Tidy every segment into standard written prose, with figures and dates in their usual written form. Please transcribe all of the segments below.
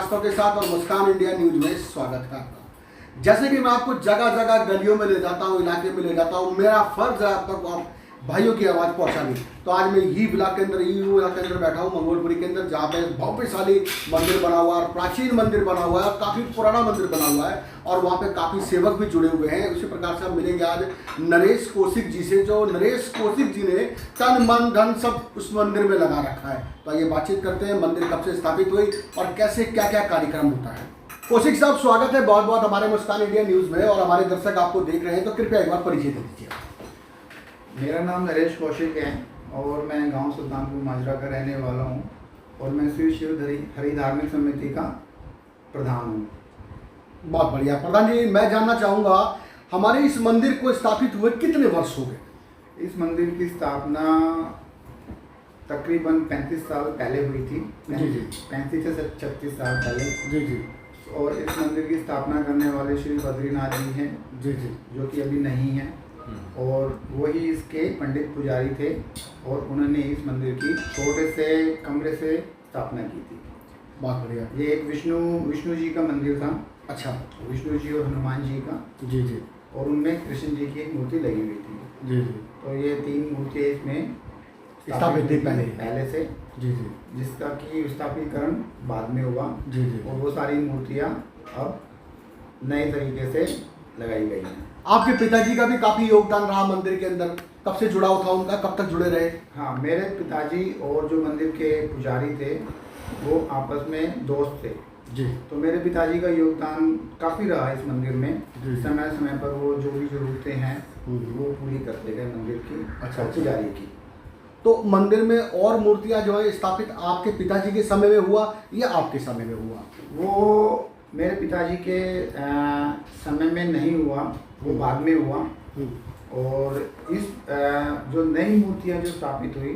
श्रीवास्तव के साथ और मुस्कान इंडिया न्यूज में स्वागत है आपका। जैसे कि मैं आपको जगह जगह गलियों में ले जाता हूँ, इलाके में ले जाता हूँ, मेरा फर्ज है आप तक आप भाइयों की आवाज़ पहुँचानी। तो आज मैं यही इलाके के अंदर बैठा हूँ, मंगोलपुरी के अंदर, जहाँ पे भव्यशाली मंदिर बना हुआ है, प्राचीन मंदिर बना हुआ है, काफ़ी पुराना मंदिर बना हुआ है और वहाँ पे काफ़ी सेवक भी जुड़े हुए हैं। उसी प्रकार से हम मिलेंगे आज नरेश कौशिक जी से, जो नरेश कौशिक जी ने तन मन धन सब उस मंदिर में लगा रखा है। तो आइए बातचीत करते हैं, मंदिर कब से स्थापित हुई और कैसे क्या क्या कार्यक्रम होता है। कौशिक साहब, स्वागत है बहुत बहुत हमारे मुस्कान इंडिया न्यूज़ में, और हमारे दर्शक आपको देख रहे हैं तो कृपया एक बार परिचय दे दीजिए। मेरा नाम नरेश कौशिक है और मैं गांव सुल्तानपुर माजरा का रहने वाला हूं और मैं श्री शिव हरि धार्मिक समिति का प्रधान हूं। बहुत बढ़िया प्रधान जी, मैं जानना चाहूँगा हमारे इस मंदिर को स्थापित हुए कितने वर्ष हो गए? इस मंदिर की स्थापना तकरीबन 35 साल पहले हुई थी। 35 से 36 साल पहले। जी जी। और इस मंदिर की स्थापना करने वाले श्री बद्रीनाथ जी हैं। जी जी। जो कि अभी नहीं हैं, और वही इसके पंडित पुजारी थे और उन्होंने इस मंदिर की छोटे से कमरे से स्थापना की थी। बहुत बढ़िया। ये एक विष्णु जी का मंदिर था। अच्छा। विष्णु जी और हनुमान जी का। जी जी। और उनमें कृष्ण जी की एक मूर्ति लगी हुई थी। जी जी। तो ये 3 मूर्तियाँ इसमें स्थापित थी पहले से। जी जी। जिसका कि स्थापितकरण बाद में हुआ। जी जी। और वो सारी मूर्तियाँ अब नए तरीके से लगाई गई हैं। आपके पिताजी का भी काफी योगदान रहा मंदिर के अंदर, कब से जुड़ाव था उनका, कब तक जुड़े रहे? हाँ, मेरे पिताजी और जो मंदिर के पुजारी थे वो आपस में दोस्त थे। जी। तो मेरे पिताजी का योगदान काफ़ी रहा इस मंदिर में। जी। समय समय पर वो जो भी ज़रूरतें हैं वो पूरी करते गए मंदिर की। अच्छा। पुजारी की। तो मंदिर में और मूर्तियां जो है स्थापित आपके पिताजी के समय में हुआ या आपके समय में हुआ? वो मेरे पिताजी के समय में नहीं हुआ, वो बाद में हुआ। और इस जो नई मूर्तियाँ जो स्थापित हुई,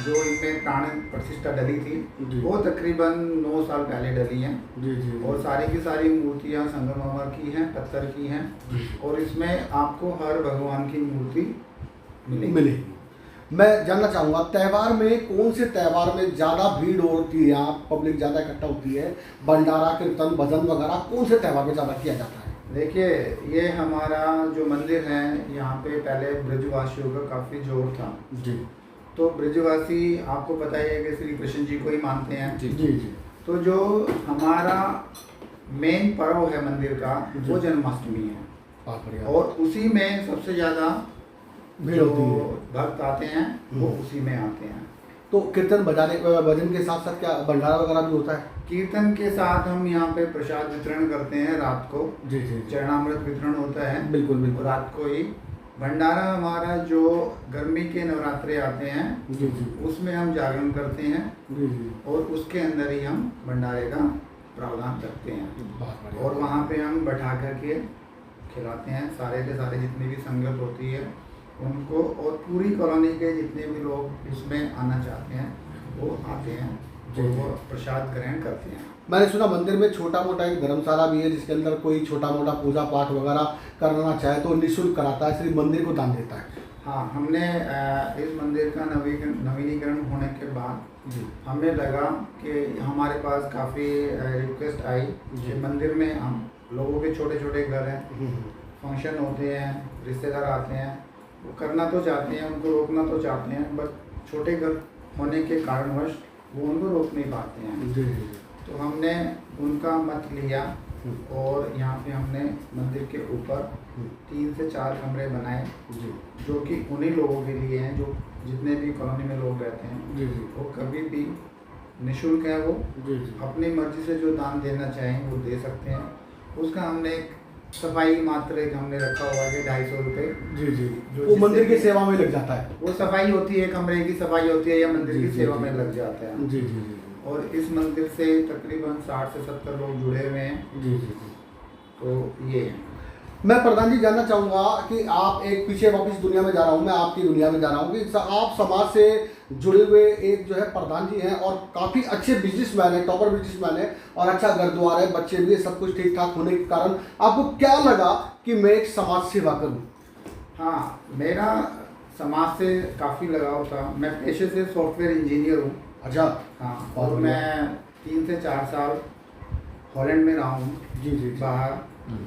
जो इनमें प्राण प्रतिष्ठा डली थी, वो तकरीबन 9 साल पहले डली हैं। जी जी। और सारी की सारी मूर्तियाँ संगमरमर की हैं, पत्थर की हैं। और इसमें आपको हर भगवान की मूर्ति मिलेगी। मैं जानना चाहूँगा, त्यौहार में कौन से त्यौहार में ज़्यादा भीड़ होती है, यहाँ पब्लिक ज़्यादा इकट्ठा होती है? भंडारा, कीर्तन, भजन वगैरह कौन से त्यौहार में ज़्यादा किया जाता है? देखिए, ये हमारा जो मंदिर है, यहाँ पे पहले ब्रजवासियों का काफ़ी जोर था। जी। तो ब्रजवासी आपको पता ही है कि श्री कृष्ण जी को ही मानते हैं। जी जी जी। तो जो हमारा मेन पर्व है मंदिर का, वो जन्माष्टमी है। बहुत बढ़िया। और उसी में सबसे ज़्यादा भीड़ होती है, भक्त आते हैं वो उसी में आते हैं। तो कीर्तन बजाने भजन के साथ साथ क्या भंडारा वगैरह भी होता है? कीर्तन के साथ हम यहाँ पे प्रसाद वितरण करते हैं रात को। जी जी। चरणामृत वितरण होता है। बिल्कुल बिल्कुल। रात को ही भंडारा हमारा जो गर्मी के नवरात्रे आते हैं, जी जी, उसमें हम जागरण करते हैं। जी जी। और उसके अंदर ही हम भंडारे का प्रावधान करते हैं। बहुत बढ़िया। और वहाँ पे हम बैठा करके खिलाते हैं सारे के सारे जितनी भी संगत होती है उनको, और पूरी कॉलोनी के जितने भी लोग इसमें आना चाहते हैं वो आते हैं और वो प्रसाद ग्रहण करते हैं। मैंने सुना मंदिर में छोटा मोटा एक धर्मशाला भी है, जिसके अंदर कोई छोटा मोटा पूजा पाठ वगैरह करना चाहे तो निःशुल्क कराता है, सिर्फ मंदिर को दान देता है। हाँ, हमने इस मंदिर का नवीनीकरण होने के बाद जी, हमें लगा कि हमारे पास काफ़ी रिक्वेस्ट आई कि मंदिर में हम लोगों के छोटे छोटे घर हैं, फंक्शन होते हैं, रिश्तेदार आते हैं, वो करना तो चाहते हैं, उनको रोकना तो चाहते हैं, बट छोटे घर होने के कारणवश वो उनको रोक नहीं पाते हैं। जी जी। तो हमने उनका मत लिया और यहाँ पे हमने मंदिर के ऊपर 3 से 4 कमरे बनाए, जो कि उन्हीं लोगों के लिए हैं जो जितने भी कॉलोनी में लोग रहते हैं। जी जी। वो कभी भी निःशुल्क है, वो जी जी। अपनी मर्जी से जो दान देना चाहें वो दे सकते हैं। उसका हमने एक सफाई मात्र एक हमने रखा हुआ है 250 रुपये। जी जी। वो मंदिर की सेवा में लग जाता है। वो सफाई होती है, कमरे की सफाई होती है या मंदिर की सेवा में लग जाता है। जी जी जी। और इस मंदिर से तकरीबन 60 से 70 लोग जुड़े हुए हैं। जी जी जी। तो ये है। मैं प्रधान जी जानना चाहूँगा कि आप एक पीछे वापस दुनिया में जा रहा हूँ, मैं आपकी दुनिया में जा रहा हूँ कि आप समाज से जुड़े हुए एक जो है प्रधान जी हैं और काफ़ी अच्छे बिजनेसमैन हैं, टॉपर बिजनेसमैन हैं, और अच्छा घर द्वार है, बच्चे भी, सब कुछ ठीक ठाक होने के कारण आपको क्या लगा कि मैं एक समाज सेवा करूँ? हाँ, मेरा समाज से काफ़ी लगाव था। मैं पेशे से सॉफ्टवेयर इंजीनियर हूँ। अच्छा। हाँ, और मैं 3 से 4 साल हॉलैंड में रहा हूँ, जी जी जी। बाहर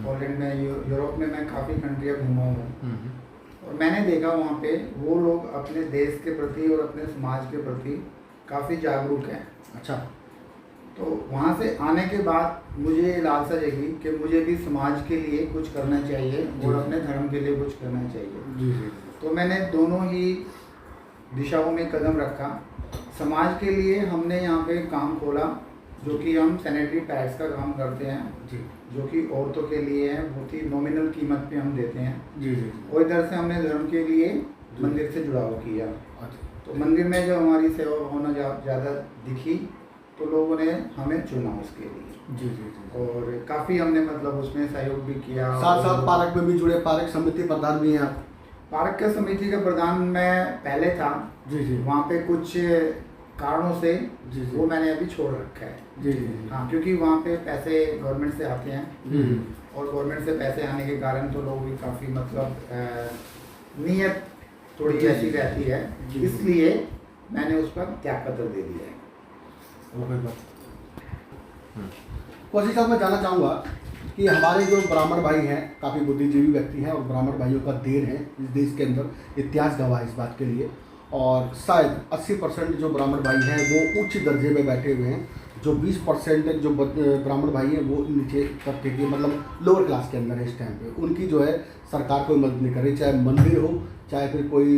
हॉलैंड में, यूरोप में मैं काफ़ी कंट्रियाँ घूमा हूँ। और मैंने देखा वहाँ पे वो लोग अपने देश के प्रति और अपने समाज के प्रति काफ़ी जागरूक हैं। अच्छा। तो वहाँ से आने के बाद मुझे लालसा जगी कि मुझे भी समाज के लिए कुछ करना चाहिए और अपने धर्म के लिए कुछ करना चाहिए। जी जी। तो मैंने दोनों ही दिशाओं में कदम रखा। समाज के लिए हमने यहाँ पे काम खोला, जो कि हम सैनिटरी पैड्स का काम करते हैं, जी जो कि औरतों के लिए है, बहुत ही नॉमिनल कीमत पे हम देते हैं। जी जी। और इधर से हमने धर्म के लिए मंदिर से जुड़ाव किया। अच्छा। तो मंदिर में जब हमारी सेवा होना ज़्यादा दिखी तो लोगों ने हमें चुना उसके लिए। जी जी जी। और काफ़ी हमने मतलब उसमें सहयोग भी किया। साथ साथ पार्क में भी जुड़े, पार्क समिति प्रधान भी हैं आप? पार्क के समिति का प्रधान मैं पहले था। जी जी। वहाँ पे कुछ कारणों से जी जी। वो मैंने अभी छोड़ रखा है। जी जी। हाँ, क्योंकि वहाँ पे पैसे गवर्नमेंट से आते हैं और गवर्नमेंट से पैसे आने के कारण तो लोग भी काफ़ी मतलब नीयत थोड़ी जी, ऐसी जी, रहती है, जी, जी। इसलिए मैंने उस पर त्याग पत्र दे दिया है। कौशिक साहब, मैं जानना चाहूँगा कि हमारे जो ब्राह्मण भाई हैं काफ़ी बुद्धिजीवी व्यक्ति हैं और ब्राह्मण भाइयों का देर है इस देश के अंदर, इतिहास गवाह है इस बात के लिए। और शायद 80% जो ब्राह्मण भाई हैं वो उच्च दर्जे में बैठे हुए हैं, जो 20% जो ब्राह्मण भाई हैं वो नीचे तबके के मतलब लोअर क्लास के अंदर है इस टाइम पे। उनकी जो है सरकार कोई मदद नहीं कर रही, चाहे मंदिर हो चाहे फिर कोई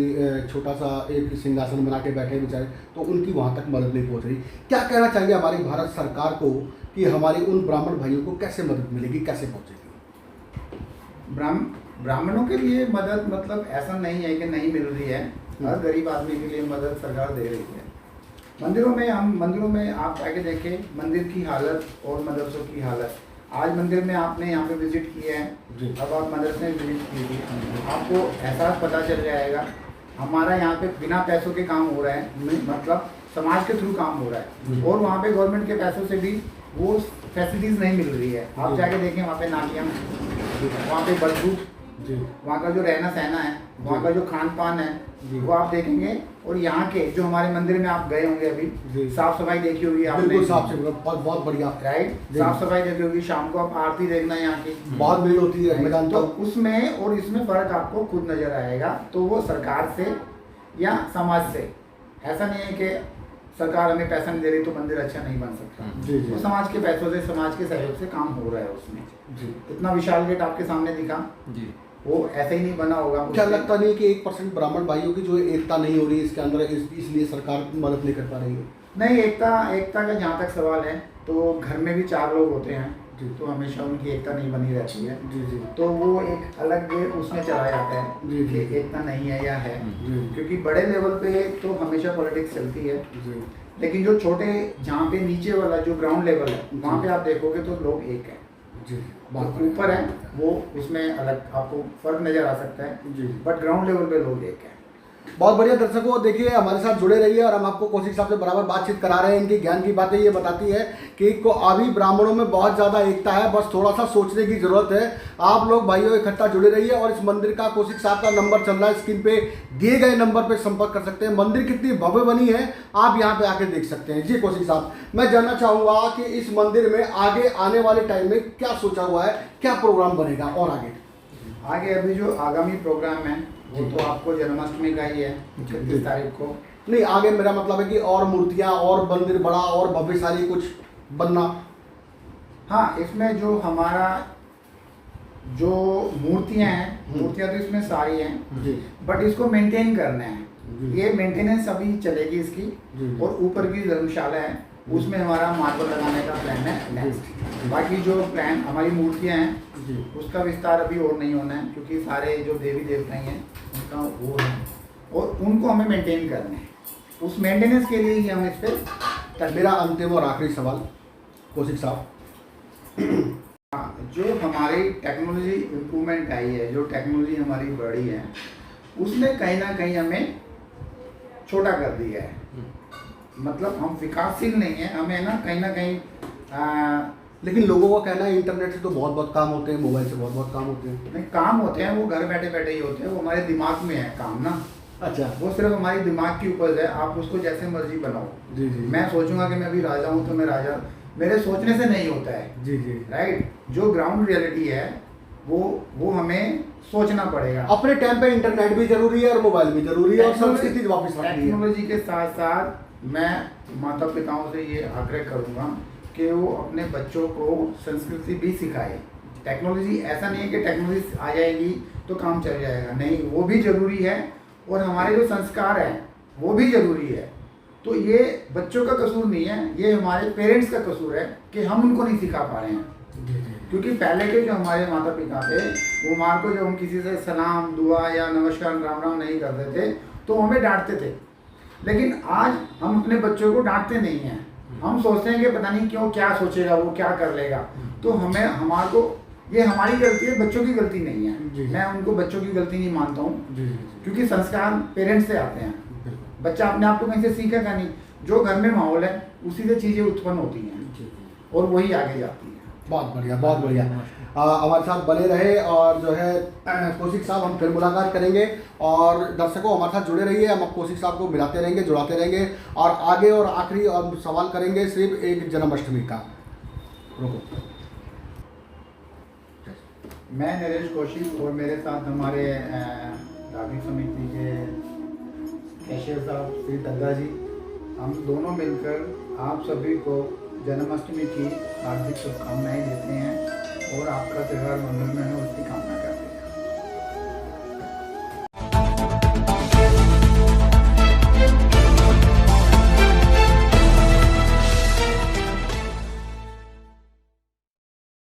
छोटा सा एक सिंहासन बना के बैठे बेचारे, तो उनकी वहाँ तक मदद नहीं पहुँच रही। क्या कहना चाहिए हमारी भारत सरकार को कि हमारी उन ब्राह्मण भाइयों को कैसे मदद मिलेगी, कैसे पहुँचेगी? ब्राह्मणों के लिए मदद मतलब ऐसा नहीं है कि नहीं मिल रही है, हर गरीब आदमी के लिए मदद सरकार दे रही है। मंदिरों में आप आके देखें मंदिर की हालत और मदरसों की हालत। आज मंदिर में आपने यहाँ पे विजिट किया है, अब आप मदरसे में विजिट कीजिए, आपको एहसास पता चल जाएगा। हमारा यहाँ पे बिना पैसों के काम हो रहा है, मतलब समाज के थ्रू काम हो रहा है, और वहाँ पे गवर्नमेंट के पैसों से भी वो फैसिलिटीज़ नहीं मिल रही है। आप जाके देखें वहाँ पे नालियाँ, वहाँ पे बदबू, वहाँ का जो रहना सहना है, वहाँ का जो खान पान है वो आप देखेंगे। और यहाँ के जो हमारे मंदिर में आप गए होंगे अभी, साफ सफाई देखी होगी आपने, बिल्कुल साफ सफाई, बहुत बढ़िया, राइट, साफ सफाई देखी होगी। शाम को आप आरती देखना यहाँ की, बहुत भीड़ होती है, मैं जानता तो हूँ। उसमें और इसमें फर्क आपको खुद नजर आएगा। तो वो सरकार से या समाज से, ऐसा नहीं है कि सरकार हमें पैसा नहीं दे रही तो मंदिर अच्छा नहीं बन सकता। जी जी। वो समाज के पैसों से, समाज के सहयोग से काम हो रहा है उसमें। जी। इतना विशाल गेट आपके सामने दिखा जी, वो ऐसे ही नहीं बना होगा। क्या लगता नहीं कि 1% ब्राह्मण भाइयों की जो एकता नहीं हो रही इसके अंदर, इसलिए सरकार मदद नहीं कर पा रही है? नहीं, एकता का जहाँ तक सवाल है तो घर में भी 4 लोग होते हैं जी। तो हमेशा उनकी एकता नहीं बनी रहती है। जी जी। तो वो एक अलग उसमें चला जाता है जी, जी। कि एकता नहीं है या है, जी। क्योंकि बड़े लेवल पे तो हमेशा पॉलिटिक्स चलती है, जी। लेकिन जो छोटे, जहाँ पे नीचे वाला जो ग्राउंड लेवल है वहाँ पे आप देखोगे तो लोग एक है। जी। जो ऊपर है वो उसमें अलग आपको फर्क नजर आ सकता है, जी। बट ग्राउंड लेवल पे लोग एक है। बहुत बढ़िया दर्शकों, देखिए हमारे साथ जुड़े रहिए और हम आपको कौशिक साहब से बराबर बातचीत करा रहे हैं। इनकी ज्ञान की बातें ये बताती है कि को अभी ब्राह्मणों में बहुत ज़्यादा एकता है, बस थोड़ा सा सोचने की ज़रूरत है। आप लोग भाइयों इकट्ठा जुड़े रहिए और इस मंदिर का कौशिक साहब का नंबर चल रहा है स्क्रीन पे दिए गए नंबर पे संपर्क कर सकते हैं। मंदिर कितनी भव्य बनी है आप यहाँ पे आके देख सकते हैं। जी कौशिक साहब, मैं जानना चाहूँगा कि इस मंदिर में आगे आने वाले टाइम में क्या सोचा हुआ है, क्या प्रोग्राम बनेगा और आगे अभी जो आगामी प्रोग्राम है वो तो आपको जन्माष्टमी का ही है, 31 तारीख को। नहीं, आगे मेरा मतलब है कि और मूर्तियाँ और मंदिर बड़ा और भव्यशाली कुछ बनना। हाँ, इसमें जो हमारा जो मूर्तियाँ हैं, मूर्तियाँ तो इसमें सारी हैं जी। बट इसको मेंटेन करना है, जी। ये मेंटेनेंस अभी चलेगी इसकी। जी। और ऊपर की धर्मशाला है उसमें हमारा मार्बल लगाने का प्लान है नेक्स्ट। बाकी जो प्लान हमारी मूर्तियाँ हैं जी। उसका विस्तार अभी और नहीं होना है, क्योंकि सारे जो देवी देवता हैं उनका वो है और उनको हमें मेंटेन करना है। उस मेंटेनेंस के लिए ही हम इस पर मेरा अंतिम और आखिरी सवाल कौशिक साहब, जो हमारी टेक्नोलॉजी इम्प्रूवमेंट आई है, जो टेक्नोलॉजी हमारी बढ़ी है, उसने कहीं ना कहीं हमें छोटा कर दिया है। मतलब हम विकासशील नहीं है, हमें ना कहीं लेकिन लोगों का कहना है इंटरनेट से तो बहुत काम होते हैं, मोबाइल से बहुत काम होते हैं। नहीं, काम होते हैं वो घर बैठे बैठे ही होते हैं, वो हमारे दिमाग में है काम ना। अच्छा। वो सिर्फ हमारी दिमाग की उपज है, आप उसको जैसे मर्जी बनाओ। जी जी। मैं सोचूंगा कि मैं अभी राजा हूँ तो मैं राजा मेरे सोचने से नहीं होता है। जी जी। राइट, जो ग्राउंड रियलिटी है वो हमें सोचना पड़ेगा। अपने टाइम पे इंटरनेट भी जरूरी है और मोबाइल भी जरूरी है और संस्कृति वापस रखनी है। टेक्नोलॉजी के साथ साथ मैं माता पिताओं से ये आग्रह करूंगा कि वो अपने बच्चों को संस्कृति भी सिखाए। टेक्नोलॉजी ऐसा नहीं है कि टेक्नोलॉजी आ जाएगी तो काम चल जाएगा, नहीं, वो भी जरूरी है और हमारे जो संस्कार हैं वो भी जरूरी है। तो ये बच्चों का कसूर नहीं है, ये हमारे पेरेंट्स का कसूर है कि हम उनको नहीं सिखा पा रहे हैं। क्योंकि पहले के जो हमारे माता पिता थे वो हमारे को जब हम किसी से सलाम दुआ या नमस्कार राम राम नहीं करते थे तो हमें डांटते थे, लेकिन आज हम अपने बच्चों को डांटते नहीं हैं। हम सोचते हैं कि पता नहीं क्यों, क्या सोचेगा वो, क्या कर लेगा। तो हमारे को ये हमारी गलती है, बच्चों की गलती नहीं है। मैं उनको बच्चों की गलती नहीं मानता हूँ, क्योंकि संस्कार पेरेंट्स से आते हैं। बच्चा अपने आप को कहीं से सीखेगा नहीं, जो घर में माहौल है उसी से चीज़ें उत्पन्न होती हैं और वही आगे जाती है। बहुत बढ़िया, बहुत बढ़िया। हमारे साथ बने रहे और जो है कौशिक साहब हम फिर मुलाकात करेंगे और दर्शकों हमारे साथ जुड़े रहिए। हम कौशिक साहब को मिलाते रहेंगे, जुड़ाते रहेंगे और आगे और आखिरी सवाल करेंगे सिर्फ एक जन्माष्टमी का। रुको, मैं नरेश कौशिक और मेरे साथ हमारे धार्मिक समिति के कैशियर साहब श्री दद्दा जी, हम दोनों मिलकर आप सभी को जन्माष्टमी की हार्दिक शुभकामनाएं देते हैं और आपका त्यौहार मंगलमय हो उसकी कामना करते हैं।